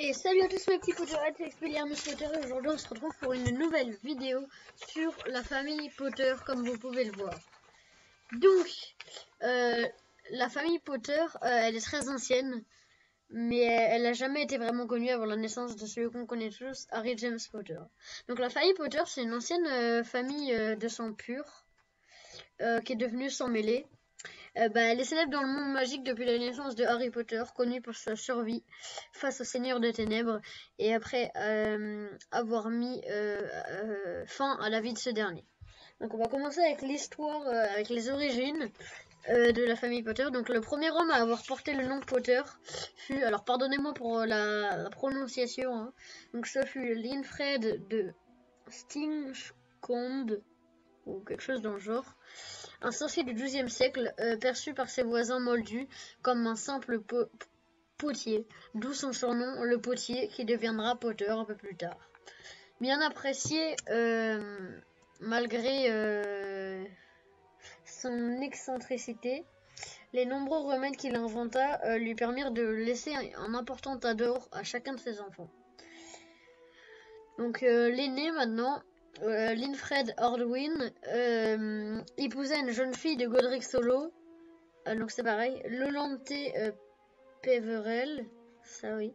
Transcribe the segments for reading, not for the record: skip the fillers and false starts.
Et salut à tous mes petits Potterheads, c'est Expelliarmus Potter et aujourd'hui on se retrouve pour une nouvelle vidéo sur la famille Potter comme vous pouvez le voir. Donc, la famille Potter, elle est très ancienne, mais elle n'a jamais été vraiment connue avant la naissance de celui qu'on connaît tous, Harry James Potter. Donc la famille Potter, c'est une ancienne famille de sang pur qui est devenue sang mêlé. Elle est célèbre dans le monde magique depuis la naissance de Harry Potter, connu pour sa survie face au Seigneur des Ténèbres et après avoir mis fin à la vie de ce dernier. Donc on va commencer avec l'histoire, avec les origines de la famille Potter. Donc le premier homme à avoir porté le nom Potter fut, alors pardonnez-moi pour la prononciation, hein. Donc ce fut Linfred de Stingconde ou quelque chose dans le genre. Un sorcier du XIIe siècle, perçu par ses voisins moldus comme un simple potier, d'où son surnom, le potier, qui deviendra Potter un peu plus tard. Bien apprécié, malgré son excentricité, les nombreux remèdes qu'il inventa lui permirent de laisser un important tas d'or à chacun de ses enfants. Donc l'aîné maintenant, Linfred Ordwin, épousa une jeune fille de Godric Solo, donc c'est pareil, Lolante Peverell, ça oui.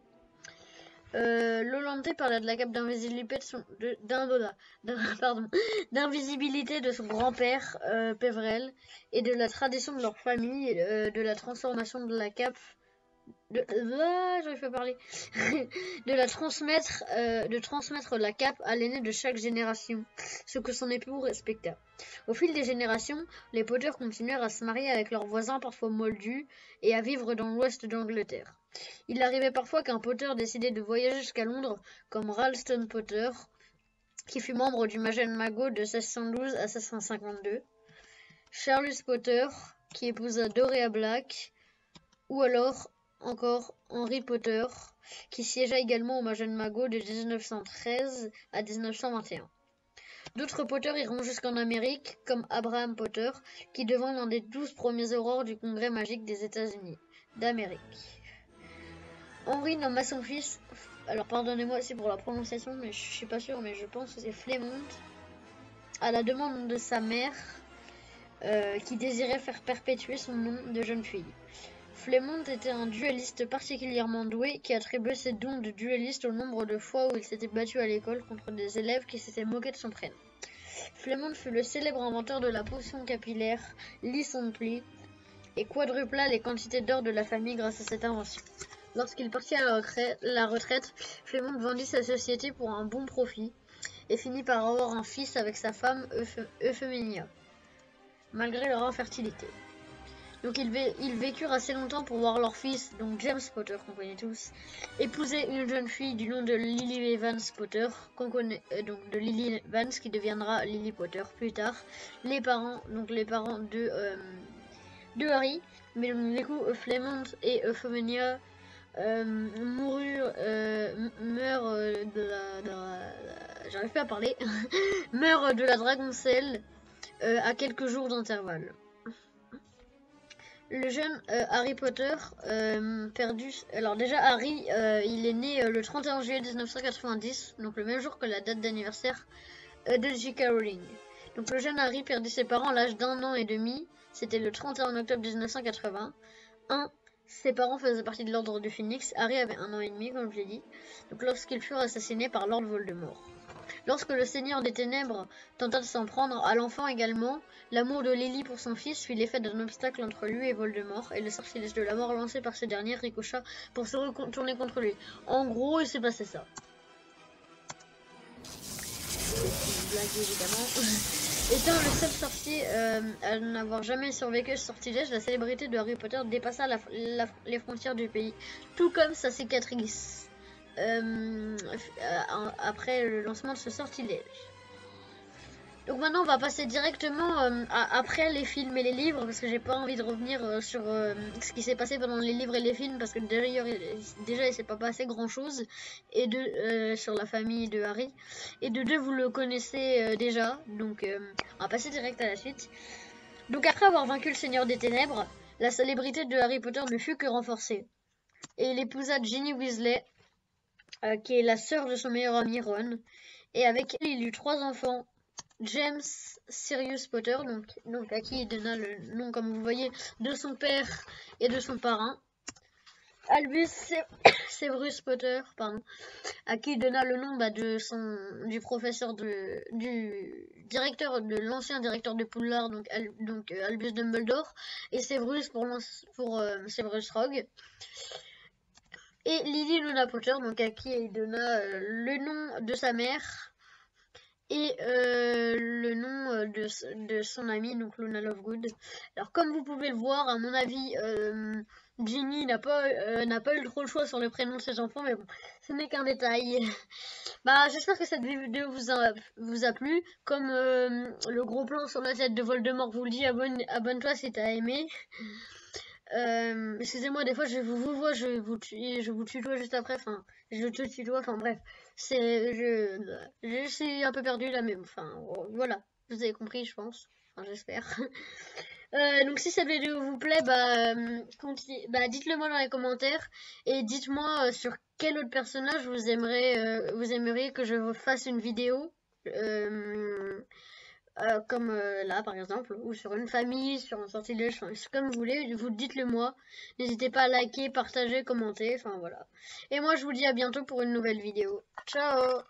Lolante parlait de la cape d'invisibilité de son grand-père Peverell et de la tradition de leur famille, de la transformation de la cape j'arrive pas à parler de transmettre la cape à l'aîné de chaque génération, ce que son époux respecta. Au fil des générations, les Potter continuèrent à se marier avec leurs voisins parfois moldus et à vivre dans l'ouest d'Angleterre. Il arrivait parfois qu'un Potter décidait de voyager jusqu'à Londres, comme Ralston Potter, qui fut membre du Magna Mago de 1612 à 1652, Charles Potter, qui épousa Dorea Black, ou alors encore Henry Potter, qui siégea également au Magna Mago de 1913 à 1921. D'autres Potter iront jusqu'en Amérique, comme Abraham Potter, qui devint l'un des 12 premiers aurores du Congrès magique des États-Unis d'Amérique. Henry nomma son fils, alors pardonnez-moi aussi pour la prononciation, mais je suis pas sûre, mais je pense que c'est Flemont, à la demande de sa mère, qui désirait faire perpétuer son nom de jeune fille. Flemont était un duelliste particulièrement doué qui attribuait ses dons de duelliste au nombre de fois où il s'était battu à l'école contre des élèves qui s'étaient moqués de son prénom. Flemont fut le célèbre inventeur de la potion capillaire Lysanthropy et quadrupla les quantités d'or de la famille grâce à cette invention. Lorsqu'il partit à la retraite, Flemont vendit sa société pour un bon profit et finit par avoir un fils avec sa femme Euphemia, malgré leur infertilité. Donc ils vécurent assez longtemps pour voir leur fils, donc James Potter, qu'on connaît tous, épouser une jeune fille du nom de Lily Evans Potter, qu'on connaît donc de Lily Evans, qui deviendra Lily Potter plus tard. Les parents de Harry, mais du coup Flemont et Euphemia meurent j'arrive pas à parler, meurent de la dragoncelle à quelques jours d'intervalle. Le jeune Harry Potter perdu. Alors déjà Harry, il est né le 31 juillet 1990, donc le même jour que la date d'anniversaire de J.K. Rowling. Donc le jeune Harry perdit ses parents à l'âge d'1 an et demi. C'était le 31 octobre 1980. Ses parents faisaient partie de l'ordre du Phénix. Harry avait 1 an et demi, comme je l'ai dit. Donc lorsqu'ils furent assassinés par Lord Voldemort. Lorsque le Seigneur des Ténèbres tenta de s'en prendre à l'enfant également, l'amour de Lily pour son fils fit l'effet d'un obstacle entre lui et Voldemort, et le sortilège de la mort lancé par ce dernier ricocha pour se retourner contre lui. En gros, il s'est passé ça. C'est une blague, évidemment. Étant le seul sorcier à n'avoir jamais survécu ce sortilège, la célébrité de Harry Potter dépassa les frontières du pays, tout comme sa cicatrice. Après le lancement de ce sortilège. Donc maintenant on va passer directement après les films et les livres, parce que j'ai pas envie de revenir sur ce qui s'est passé pendant les livres et les films, parce que déjà il s'est pas passé grand chose, et sur la famille de Harry, et de deux vous le connaissez déjà, donc on va passer direct à la suite. Donc après avoir vaincu le Seigneur des Ténèbres, la célébrité de Harry Potter ne fut que renforcée, et il épousa Ginny Weasley, qui est la sœur de son meilleur ami Ron. Et avec elle, il eut 3 enfants. James Sirius Potter, donc à qui il donna le nom, comme vous voyez, de son père et de son parrain. Albus Severus Potter, pardon, à qui il donna le nom du professeur du directeur, de l'ancien directeur de Poudlard, donc Albus Dumbledore, et Severus pour Severus Rogue. Et Lily Luna Potter, donc à qui il donna le nom de sa mère et le nom de son amie, donc Luna Lovegood. Alors comme vous pouvez le voir, à mon avis, Ginny n'a pas eu trop le choix sur le prénom de ses enfants, mais bon, ce n'est qu'un détail. Bah, j'espère que cette vidéo vous a plu. Comme le gros plan sur la tête de Voldemort vous le dit, abonne-toi si t'as aimé. Excusez-moi, des fois je vous vois, je vous tutoie juste après, enfin, je te tutoie, enfin bref, je suis un peu perdu là, mais enfin, voilà, vous avez compris, je pense, enfin, j'espère. Donc si cette vidéo vous plaît, dites-le moi dans les commentaires, et dites-moi sur quel autre personnage vous aimeriez que je vous fasse une vidéo. Comme là par exemple, ou sur une famille, sur un sortilège, enfin c'est comme vous voulez, vous dites-le moi. N'hésitez pas à liker, partager, commenter, enfin voilà. Et moi je vous dis à bientôt pour une nouvelle vidéo. Ciao!